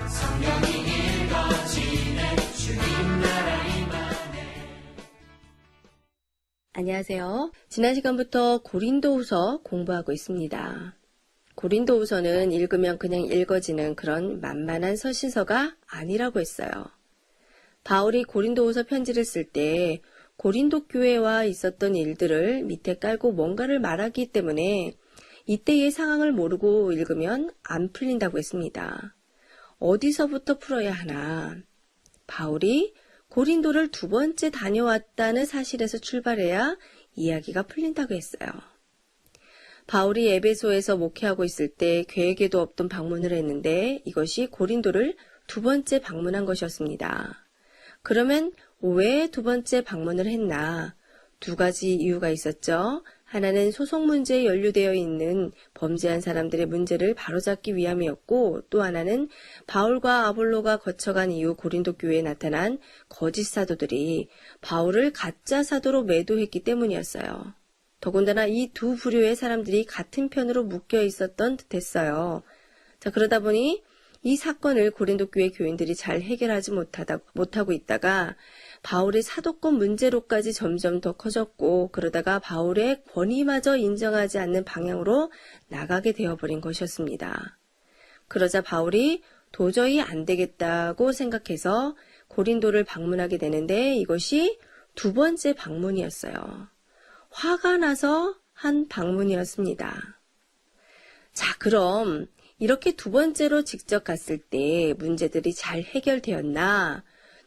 성령이 읽어지네 주님 나라 임하네. 안녕하세요. 지난 시간부터 고린도후서 공부하고 있습니다. 고린도후서는 읽으면 그냥 읽어지는 그런 만만한 서신서가 아니라고 했어요. 바울이 고린도후서 편지를 쓸 때 고린도 교회와 있었던 일들을 밑에 깔고 뭔가를 말하기 때문에 이때의 상황을 모르고 읽으면 안 풀린다고 했습니다. 어디서부터 풀어야 하나? 바울이 고린도를 2번째 다녀왔다는 사실에서 출발해야 이야기가 풀린다고 했어요. 바울이 에베소에서 목회하고 있을 때 계획에도 없던 방문을 했는데 이것이 고린도를 2번째 방문한 것이었습니다. 그러면 왜 2번째 방문을 했나? 2가지 이유가 있었죠. 하나는 소송 문제에 연루되어 있는 범죄한 사람들의 문제를 바로잡기 위함이었고, 또 하나는 바울과 아볼로가 거쳐간 이후 고린도 교회에 나타난 거짓 사도들이 바울을 가짜 사도로 매도했기 때문이었어요. 더군다나 이 2 부류의 사람들이 같은 편으로 묶여 있었던 듯했어요. 자, 그러다 보니 이 사건을 고린도 교회 교인들이 잘 해결하지 못하고 있다가 바울의 사도권 문제로까지 점점 더 커졌고, 그러다가 바울의 권위마저 인정하지 않는 방향으로 나가게 되어버린 것이었습니다. 그러자 바울이 도저히 안 되겠다고 생각해서 고린도를 방문하게 되는데 이것이 2번째 방문이었어요. 화가 나서 한 방문이었습니다. 자, 그럼 이렇게 2번째로 직접 갔을 때 문제들이 잘 해결되었나?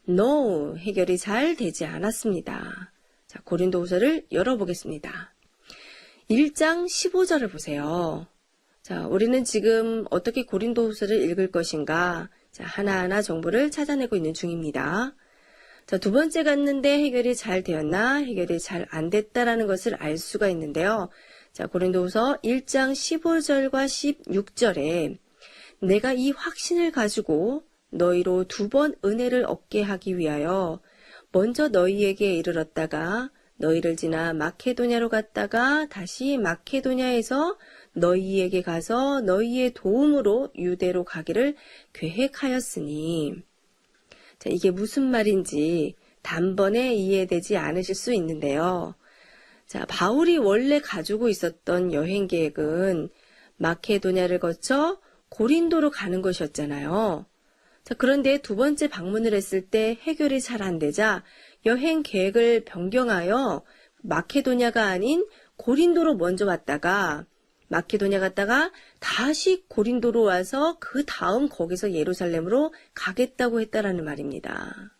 No, 해결이 잘 되지 않았습니다. 자, 고린도후서를 열어보겠습니다. 1장 15절을 보세요. 자, 우리는 지금 어떻게 고린도후서를 읽을 것인가? 자, 하나하나 정보를 찾아내고 있는 중입니다. 자, 2번째 갔는데 해결이 잘 되었나? 해결이 잘 안 됐다라는 것을 알 수가 있는데요. 자, 고린도후서 1장 15절과 16절에 내가 이 확신을 가지고 너희로 2번 은혜를 얻게 하기 위하여 먼저 너희에게 이르렀다가 너희를 지나 마케도냐로 갔다가 다시 마케도냐에서 너희에게 가서 너희의 도움으로 유대로 가기를 계획하였으니. 자, 이게 무슨 말인지 단번에 이해되지 않으실 수 있는데요. 자, 바울이 원래 가지고 있었던 여행 계획은 마케도냐를 거쳐 고린도로 가는 것이었잖아요. 자, 그런데 2번째 방문을 했을 때 해결이 잘 안 되자 여행 계획을 변경하여 마케도냐가 아닌 고린도로 먼저 왔다가 마케도냐 갔다가 다시 고린도로 와서 그 다음 거기서 예루살렘으로 가겠다고 했다라는 말입니다.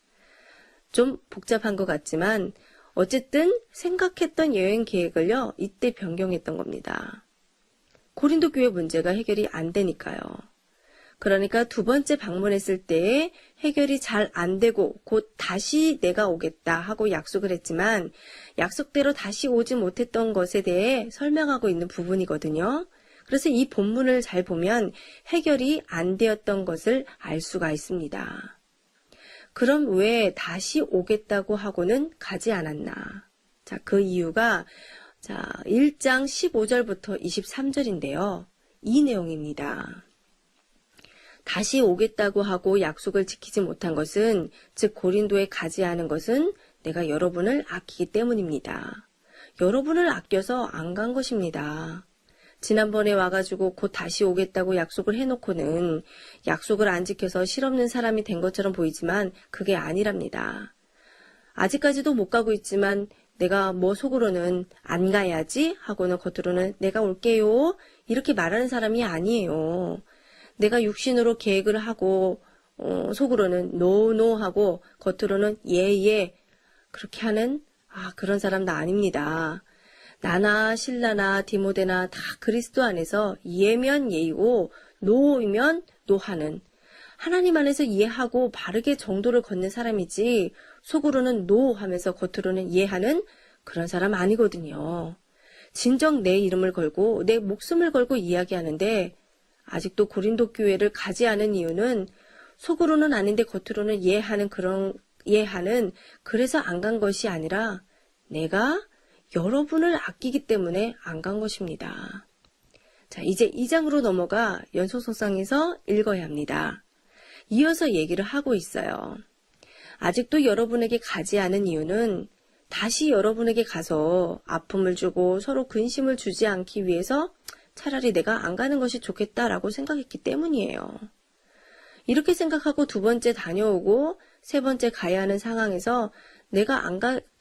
좀 복잡한 것 같지만 어쨌든 생각했던 여행 계획을요, 이때 변경했던 겁니다. 고린도 교회 문제가 해결이 안 되니까요. 그러니까 2번째 방문했을 때 해결이 잘 안 되고 곧 다시 내가 오겠다 하고 약속을 했지만 약속대로 다시 오지 못했던 것에 대해 설명하고 있는 부분이거든요. 그래서 이 본문을 잘 보면 해결이 안 되었던 것을 알 수가 있습니다. 그럼 왜 다시 오겠다고 하고는 가지 않았나? 자, 그 이유가 1장 15절부터 23절인데요. 이 내용입니다. 다시 오겠다고 하고 약속을 지키지 못한 것은, 즉 고린도에 가지 않은 것은 내가 여러분을 아끼기 때문입니다. 여러분을 아껴서 안 간 것입니다. 지난번에 와가지고 곧 다시 오겠다고 약속을 해놓고는 약속을 안 지켜서 실없는 사람이 된 것처럼 보이지만 그게 아니랍니다. 아직까지도 못 가고 있지만 내가 속으로는 안 가야지 하고는 겉으로는 내가 올게요 이렇게 말하는 사람이 아니에요. 내가 육신으로 계획을 하고 속으로는 노 하고 겉으로는 예 그렇게 하는 그런 사람 나 아닙니다. 나나 실라나 디모데나 다 그리스도 안에서 예면 예이고 노이면 노하는, 하나님 안에서 이해하고 바르게 정도를 걷는 사람이지 속으로는 노 하면서 겉으로는 예하는 그런 사람 아니거든요. 진정 내 이름을 걸고 내 목숨을 걸고 이야기하는데 아직도 고린도 교회를 가지 않은 이유는 속으로는 아닌데 겉으로는 예하는 그래서 안 간 것이 아니라 내가 여러분을 아끼기 때문에 안 간 것입니다. 자, 이제 2장으로 넘어가 연속성상에서 읽어야 합니다. 이어서 얘기를 하고 있어요. 아직도 여러분에게 가지 않은 이유는 다시 여러분에게 가서 아픔을 주고 서로 근심을 주지 않기 위해서 차라리 내가 안 가는 것이 좋겠다라고 생각했기 때문이에요. 이렇게 생각하고 두 번째 다녀오고 세 번째 가야 하는 상황에서 내가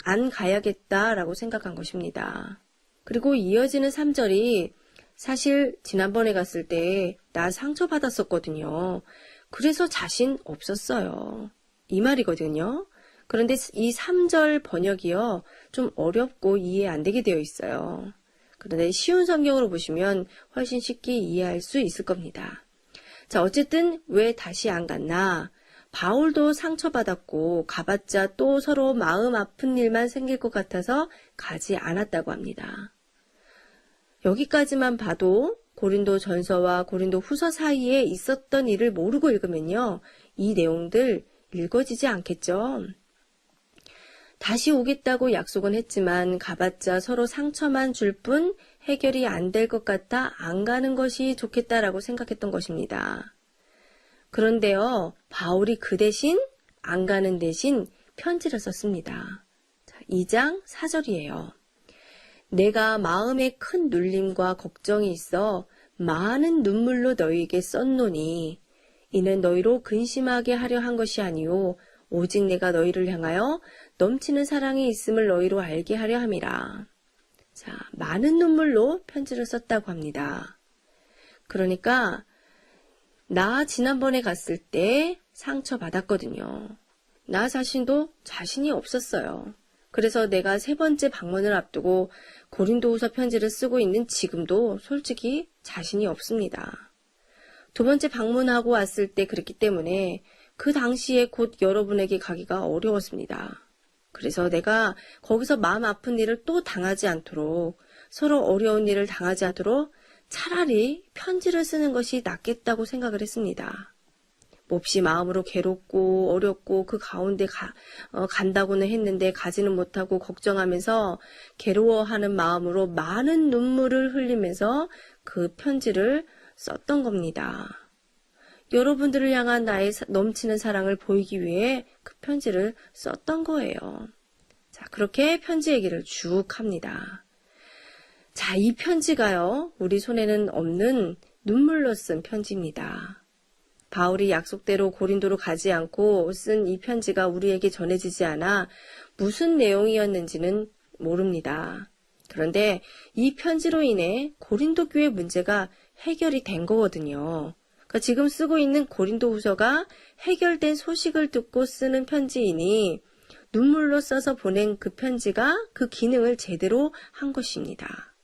안 가야겠다라고 생각한 것입니다. 그리고 이어지는 3절이 사실 지난번에 갔을 때 나 상처받았었거든요. 그래서 자신 없었어요. 이 말이거든요. 그런데 이 3절 번역이요. 좀 어렵고 이해 안 되게 되어 있어요. 그런데 쉬운 성경으로 보시면 훨씬 쉽게 이해할 수 있을 겁니다. 자, 어쨌든 왜 다시 안 갔나? 바울도 상처받았고 가봤자 또 서로 마음 아픈 일만 생길 것 같아서 가지 않았다고 합니다. 여기까지만 봐도 고린도 전서와 고린도 후서 사이에 있었던 일을 모르고 읽으면요. 이 내용들 읽어지지 않겠죠. 다시 오겠다고 약속은 했지만 가봤자 서로 상처만 줄 뿐 해결이 안 될 것 같아 안 가는 것이 좋겠다라고 생각했던 것입니다. 그런데요, 바울이 그 대신 안 가는 대신 편지를 썼습니다. 2장 4절이에요. 내가 마음에 큰 눌림과 걱정이 있어 많은 눈물로 너희에게 썼노니 이는 너희로 근심하게 하려 한 것이 아니요 오직 내가 너희를 향하여 넘치는 사랑이 있음을 너희로 알게 하려 함이라. 자, 많은 눈물로 편지를 썼다고 합니다. 그러니까 나 지난번에 갔을 때 상처받았거든요. 나 자신도 자신이 없었어요. 그래서 내가 세 번째 방문을 앞두고 고린도후서 편지를 쓰고 있는 지금도 솔직히 자신이 없습니다. 두 번째 방문하고 왔을 때 그랬기 때문에 그 당시에 곧 여러분에게 가기가 어려웠습니다. 그래서 내가 거기서 마음 아픈 일을 또 당하지 않도록 서로 어려운 일을 당하지 않도록 차라리 편지를 쓰는 것이 낫겠다고 생각을 했습니다. 몹시 마음으로 괴롭고 어렵고 그 가운데 간다고는 했는데 가지는 못하고 걱정하면서 괴로워하는 마음으로 많은 눈물을 흘리면서 그 편지를 썼던 겁니다. 여러분들을 향한 나의 넘치는 사랑을 보이기 위해 그 편지를 썼던 거예요. 자, 그렇게 편지 얘기를 쭉 합니다. 자, 이 편지가요, 우리 손에는 없는 눈물로 쓴 편지입니다. 바울이 약속대로 고린도로 가지 않고 쓴 이 편지가 우리에게 전해지지 않아 무슨 내용이었는지는 모릅니다. 그런데 이 편지로 인해 고린도 교회 문제가 해결이 된 거거든요. 그러니까 지금 쓰고 있는 고린도후서가 해결된 소식을 듣고 쓰는 편지이니 눈물로 써서 보낸 그 편지가 그 기능을 제대로 한 것입니다.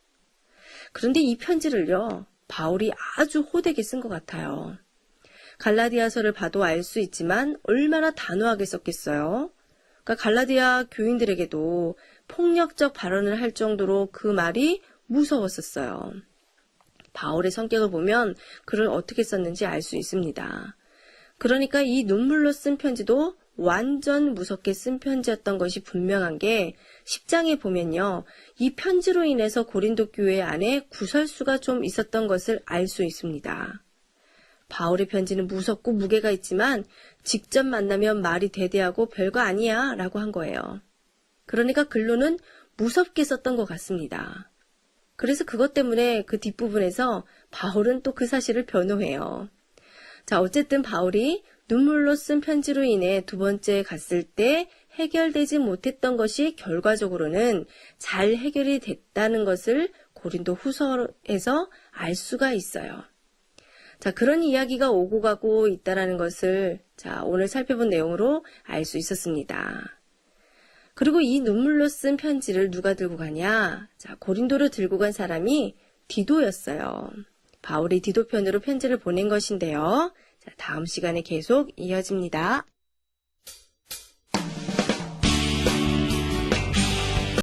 그런데 이 편지를요, 바울이 아주 호되게 쓴 것 같아요. 갈라디아서를 봐도 알 수 있지만 얼마나 단호하게 썼겠어요. 그러니까 갈라디아 교인들에게도 폭력적 발언을 할 정도로 그 말이 무서웠었어요. 바울의 성격을 보면 글을 어떻게 썼는지 알 수 있습니다. 그러니까 이 눈물로 쓴 편지도 완전 무섭게 쓴 편지였던 것이 분명한 게 10장에 보면요. 이 편지로 인해서 고린도 교회 안에 구설수가 좀 있었던 것을 알 수 있습니다. 바울의 편지는 무섭고 무게가 있지만 직접 만나면 말이 대대하고 별거 아니야 라고 한 거예요. 그러니까 글로는 무섭게 썼던 것 같습니다. 그래서 그것 때문에 그 뒷부분에서 바울은 또 그 사실을 변호해요. 자, 어쨌든 바울이 눈물로 쓴 편지로 인해 두 번째 갔을 때 해결되지 못했던 것이 결과적으로는 잘 해결이 됐다는 것을 고린도 후서에서 알 수가 있어요. 자, 그런 이야기가 오고 가고 있다라는 것을 자, 오늘 살펴본 내용으로 알 수 있었습니다. 그리고 이 눈물로 쓴 편지를 누가 들고 가냐? 자, 고린도로 들고 간 사람이 디도였어요. 바울이 디도 편으로 편지를 보낸 것인데요. 자, 다음 시간에 계속 이어집니다.